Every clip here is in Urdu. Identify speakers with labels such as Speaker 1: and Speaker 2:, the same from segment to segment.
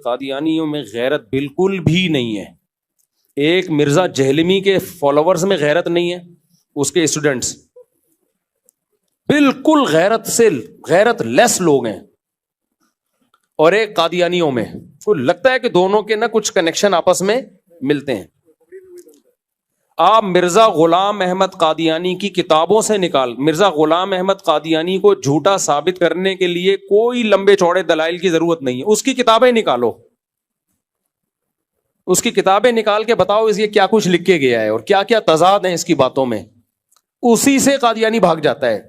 Speaker 1: قادیانیوں میں غیرت بالکل بھی نہیں ہے. ایک مرزا جہلمی کے فالوورز میں غیرت نہیں ہے, اس کے اسٹوڈنٹس بالکل غیرت لیس لوگ ہیں, اور ایک قادیانیوں میں کو لگتا ہے کہ دونوں کے نا کچھ کنیکشن آپس میں ملتے ہیں. آپ مرزا غلام احمد قادیانی کی کتابوں سے مرزا غلام احمد قادیانی کو جھوٹا ثابت کرنے کے لیے کوئی لمبے چوڑے دلائل کی ضرورت نہیں ہے. اس کی کتابیں نکالو, اس کی کتابیں نکال کے بتاؤ اس یہ کیا کچھ لکھ کے گیا ہے اور کیا کیا تضاد ہیں اس کی باتوں میں, اسی سے قادیانی بھاگ جاتا ہے.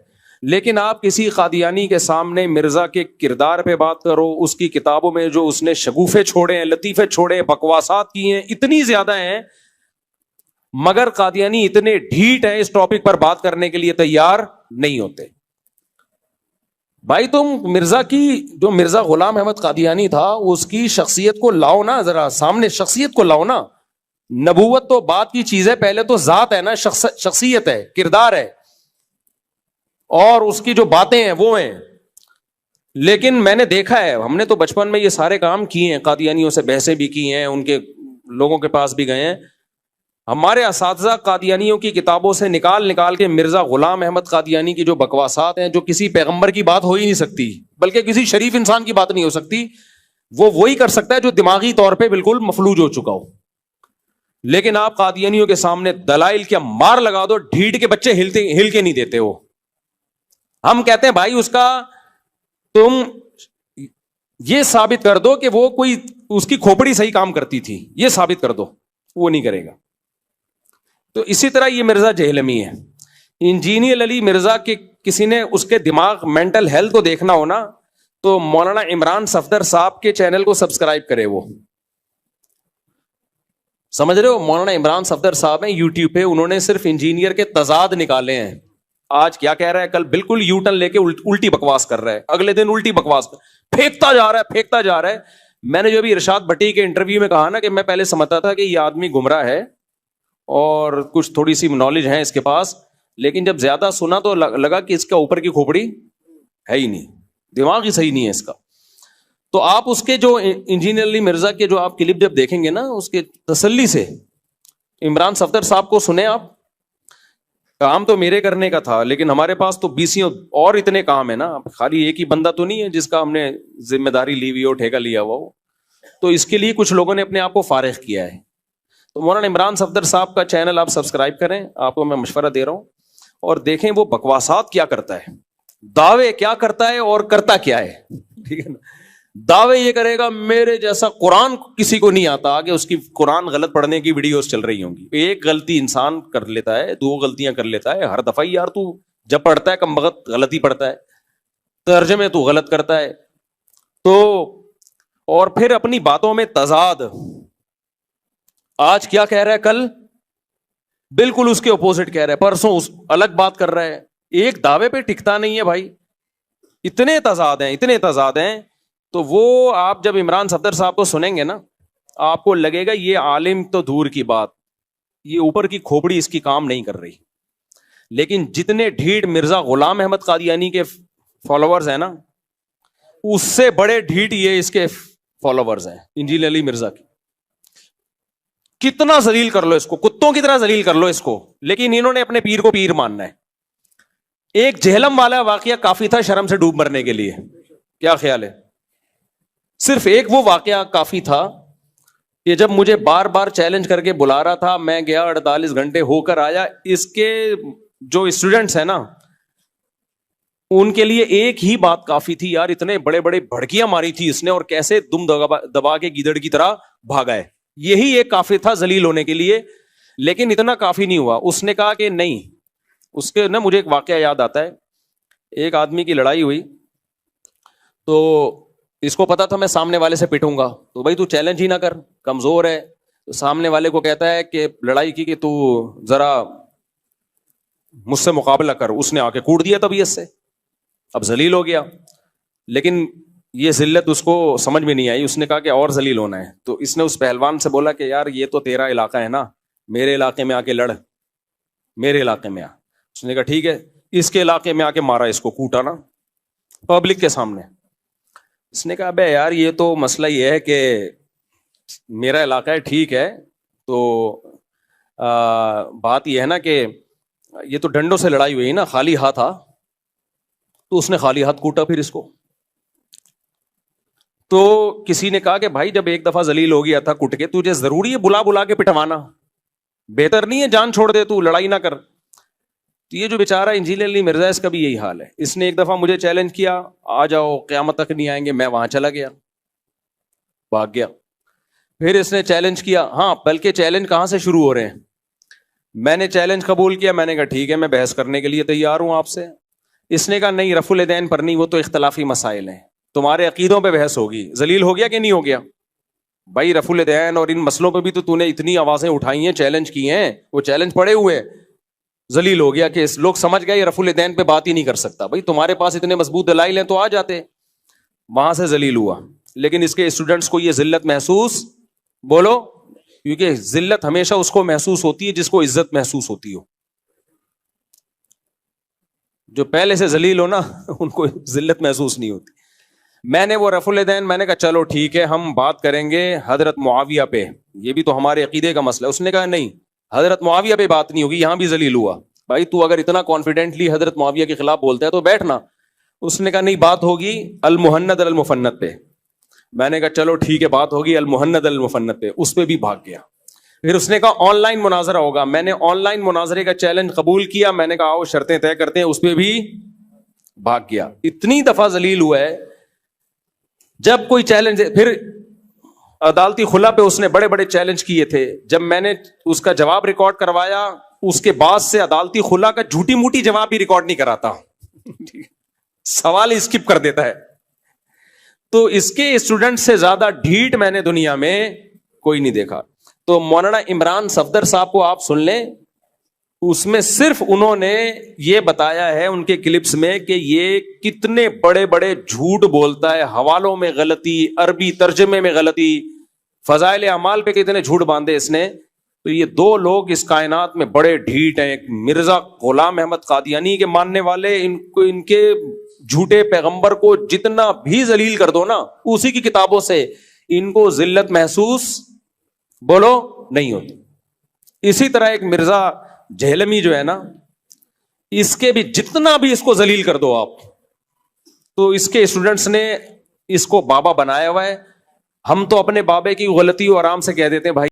Speaker 1: لیکن آپ کسی قادیانی کے سامنے مرزا کے کردار پہ بات کرو, اس کی کتابوں میں جو اس نے شگوفے چھوڑے ہیں, لطیفے چھوڑے ہیں, بکواسات کی ہیں, اتنی زیادہ ہیں, مگر قادیانی اتنے ڈھیٹ ہیں اس ٹاپک پر بات کرنے کے لیے تیار نہیں ہوتے. بھائی تم مرزا غلام احمد قادیانی تھا, اس کی شخصیت کو لاؤ نا, ذرا سامنے شخصیت کو لاؤ نا. نبوت تو بات کی چیز ہے, پہلے تو ذات ہے نا, شخصیت ہے, کردار ہے, اور اس کی جو باتیں ہیں وہ ہیں. لیکن میں نے دیکھا ہے, ہم نے تو بچپن میں یہ سارے کام کیے ہیں, قادیانیوں سے بحثیں بھی کی ہیں, ان کے لوگوں کے پاس بھی گئے ہیں. ہمارے اساتذہ قادیانیوں کی کتابوں سے نکال کے مرزا غلام احمد قادیانی کی جو بکواسات ہیں, جو کسی پیغمبر کی بات ہو ہی نہیں سکتی, بلکہ کسی شریف انسان کی بات نہیں ہو سکتی, وہ وہی کر سکتا ہے جو دماغی طور پہ بالکل مفلوج ہو چکا ہو. لیکن آپ قادیانیوں کے سامنے دلائل کیا مار لگا دو, ڈھیٹ کے بچے ہل کے نہیں دیتے ہو. ہم کہتے ہیں بھائی اس کا تم یہ ثابت کر دو کہ وہ کوئی اس کی کھوپڑی صحیح کام کرتی تھی, یہ ثابت کر دو, وہ نہیں کرے گا. تو اسی طرح یہ مرزا جہلمی ہے. انجینئر علی مرزا کے کسی نے اس کے دماغ مینٹل ہیلتھ کو دیکھنا ہو نا, تو مولانا عمران صفدر صاحب کے چینل کو سبسکرائب کرے. وہ سمجھ رہے ہو, مولانا عمران صفدر صاحب ہیں یوٹیوب پہ, انہوں نے صرف انجینئر کے تضاد نکالے ہیں. آج کیا کہہ رہا ہے, کل بالکل یو ٹرن لے کے الٹی بکواس کر رہا ہے, اگلے دن الٹی بکواس پھینکتا جا رہا ہے. میں نے جو بھی ارشاد بھٹی کے انٹرویو میں کہا نا کہ میں پہلے سمجھتا تھا کہ یہ آدمی گمراہ ہے اور کچھ تھوڑی سی نالج ہے اس کے پاس, لیکن جب زیادہ سنا تو لگا کہ اس کا اوپر کی کھوپڑی ہے ہی نہیں, دماغ ہی صحیح نہیں ہے اس کا. تو آپ اس کے جو انجینئر علی مرزا کے جو آپ کلپ جب دیکھیں گے نا, اس کے تسلی سے عمران صفدر صاحب کو سنیں آپ. کام تو میرے کرنے کا تھا, لیکن ہمارے پاس تو 20 اور اتنے کام ہے نا, خالی ایک ہی بندہ تو نہیں ہے جس کا ہم نے ذمہ داری لی ہوئی ہو, ٹھیکہ لیا ہوا ہو. تو اس کے لیے کچھ لوگوں نے اپنے آپ کو فارغ کیا ہے. تو مولانا عمران صفدر صاحب کا چینل آپ سبسکرائب کریں, آپ کو میں مشورہ دے رہا ہوں, اور دیکھیں وہ بکواسات کیا کرتا ہے, دعوے کیا کرتا ہے اور کرتا کیا ہے. ٹھیک ہے نا, دعوے یہ کرے گا میرے جیسا قرآن کسی کو نہیں آتا, آگے اس کی قرآن غلط پڑھنے کی ویڈیوز چل رہی ہوں گی. ایک غلطی انسان کر لیتا ہے, 2 غلطیاں کر لیتا ہے ہر دفعہ. یار تو جب پڑھتا ہے کم بغت غلطی پڑھتا ہے, ترجمے تو غلط کرتا ہے. تو اور پھر اپنی باتوں میں تضاد, آج کیا کہہ رہا ہے, کل بالکل اس کے اپوزٹ کہہ رہا ہے, پرسوں الگ بات کر رہا ہے. ایک دعوے پہ ٹکتا نہیں ہے بھائی, اتنے تضاد ہیں. تو وہ آپ جب عمران صفدر صاحب کو سنیں گے نا, آپ کو لگے گا یہ عالم تو دور کی بات, یہ اوپر کی کھوپڑی اس کی کام نہیں کر رہی. لیکن جتنے ڈھیٹ مرزا غلام احمد قادیانی کے فالوورز ہیں نا, اس سے بڑے ڈھیٹ یہ اس کے فالوورز ہیں انجینئر علی مرزا کی. کتنا ذلیل کر لو اس کو, کتوں کی طرح ذلیل کر لو اس کو, لیکن انہوں نے اپنے پیر کو پیر ماننا ہے. ایک جہلم والا واقعہ کافی تھا شرم سے ڈوب مرنے کے لیے, کیا خیال ہے؟ صرف ایک وہ واقعہ کافی تھا کہ جب مجھے بار بار چیلنج کر کے بلا رہا تھا, میں گیا 48 گھنٹے ہو کر آیا. اس کے جو اسٹوڈنٹس ہیں نا, ان کے لیے ایک ہی بات کافی تھی. یار اتنے بڑے بڑے بھڑکیاں ماری تھی اس نے, اور کیسے دم دبا کے گیدڑ کی طرح بھاگا ہے, یہی ایک کافی تھا ذلیل ہونے کے لیے. لیکن اتنا کافی نہیں ہوا. اس نے کہا کہ نہیں, اس کے نا مجھے ایک واقعہ یاد آتا ہے. ایک آدمی کی لڑائی ہوئی, تو اس کو پتا تھا میں سامنے والے سے پٹوں گا, تو بھائی تو چیلنج ہی نہ کر, کمزور ہے. تو سامنے والے کو کہتا ہے کہ لڑائی کی کہ تو ذرا مجھ سے مقابلہ کر. اس نے آ کے کوٹ دیا طبیعت سے, اب ذلیل ہو گیا. لیکن یہ ذلت اس کو سمجھ میں نہیں آئی. اس نے کہا کہ اور ذلیل ہونا ہے. تو اس نے اس پہلوان سے بولا کہ یار یہ تو تیرا علاقہ ہے نا, میرے علاقے میں آ کے لڑ, میرے علاقے میں آ. اس نے کہا ٹھیک ہے. اس کے علاقے میں آ کے مارا, اس کو کوٹا نا پبلک کے سامنے. اس نے کہا بے یار یہ تو مسئلہ یہ ہے کہ میرا علاقہ ہے ٹھیک ہے تو بات یہ ہے نا کہ یہ تو ڈنڈوں سے لڑائی ہوئی نا, خالی ہاتھ تھا تو اس نے خالی ہاتھ کوٹا پھر اس کو. تو کسی نے کہا کہ بھائی جب ایک دفعہ ذلیل ہو گیا تھا کٹ کے, تجھے ضروری ہے بلا بلا کے پٹوانا؟ بہتر نہیں ہے جان چھوڑ دے تو, لڑائی نہ کر. تو یہ جو بیچارہ انجینئر علی مرزا اس کا بھی یہی حال ہے. اس نے ایک دفعہ مجھے چیلنج کیا, آ جاؤ قیامت تک نہیں آئیں گے. میں وہاں چلا گیا, بھاگ گیا. پھر اس نے چیلنج کیا, ہاں بلکہ چیلنج کہاں سے شروع ہو رہے ہیں. میں نے چیلنج قبول کیا, میں نے کہا ٹھیک ہے میں بحث کرنے کے لیے تیار ہوں آپ سے. اس نے کہا نہیں رفع الیدین پر نہیں, وہ تو اختلافی مسائل ہیں, تمہارے عقیدوں پہ بحث ہوگی. ذلیل ہو گیا کہ نہیں ہو گیا بھائی؟ رفع الیدین اور ان مسئلوں پہ بھی تو نے اتنی آوازیں اٹھائی ہیں, چیلنج کی ہیں, وہ چیلنج پڑے ہوئے ہیں. ذلیل ہو گیا کہ لوگ سمجھ گئے یہ رفع الیدین پہ بات ہی نہیں کر سکتا. بھائی تمہارے پاس اتنے مضبوط دلائل ہیں تو آ جاتے. وہاں سے ذلیل ہوا. لیکن اس کے اسٹوڈنٹس کو یہ ذلت محسوس, بولو, کیونکہ ذلت ہمیشہ اس کو محسوس ہوتی ہے جس کو عزت محسوس ہوتی ہو. جو پہلے سے ذلیل ہو نا ان کو ذلت محسوس نہیں ہوتی. میں نے وہ رفع الیدین, میں نے کہا چلو ٹھیک ہے ہم بات کریں گے حضرت معاویہ پہ, یہ بھی تو ہمارے عقیدے کا مسئلہ ہے. اس نے کہا نہیں حضرت معاویہ پہ بات نہیں ہوگی, یہاں بھی ذلیل ہوا. بھائی تو اگر اتنا کانفیڈنٹلی حضرت معاویہ کے خلاف بولتا ہے تو بیٹھنا. اس نے کہا نہیں بات ہوگی المہند المفند پہ. میں نے کہا چلو ٹھیک ہے بات ہوگی المہند المفند پہ. اس پہ بھی بھاگ گیا. پھر اس نے کہا آن لائن مناظرہ ہوگا. میں نے آن لائن مناظرے کا چیلنج قبول کیا. میں نے کہا آؤ شرطیں طے کرتے ہیں. اس پہ بھی بھاگ گیا. اتنی دفعہ ذلیل ہوا ہے. جب کوئی چیلنج, پھر عدالتی خلا پہ اس نے بڑے بڑے چیلنج کیے تھے. جب میں نے اس کا جواب ریکارڈ کروایا, اس کے بعد سے عدالتی خلا کا جھوٹی موٹی جواب بھی ریکارڈ نہیں کراتا, سوال اسکپ کر دیتا ہے. تو اس کے اسٹوڈنٹ سے زیادہ ڈھیٹ میں نے دنیا میں کوئی نہیں دیکھا. تو مولانا عمران صفدر صاحب کو آپ سن لیں, اس میں صرف انہوں نے یہ بتایا ہے ان کے کلپس میں کہ یہ کتنے بڑے بڑے جھوٹ بولتا ہے. حوالوں میں غلطی, عربی ترجمے میں غلطی, فضائل اعمال پہ کتنے جھوٹ باندھے اس نے. تو یہ دو لوگ اس کائنات میں بڑے ڈھیٹ ہیں. ایک مرزا غلام احمد قادیانی کے ماننے والے, ان کے جھوٹے پیغمبر کو جتنا بھی ذلیل کر دو نا اسی کی کتابوں سے, ان کو ذلت محسوس بولو نہیں ہوتی. اسی طرح ایک مرزا جہلمی جو ہے نا, اس کے بھی جتنا بھی اس کو ذلیل کر دو آپ, تو اس کے اسٹوڈنٹس نے اس کو بابا بنایا ہوا ہے. ہم تو اپنے بابے کی غلطی آرام سے کہہ دیتے ہیں بھائی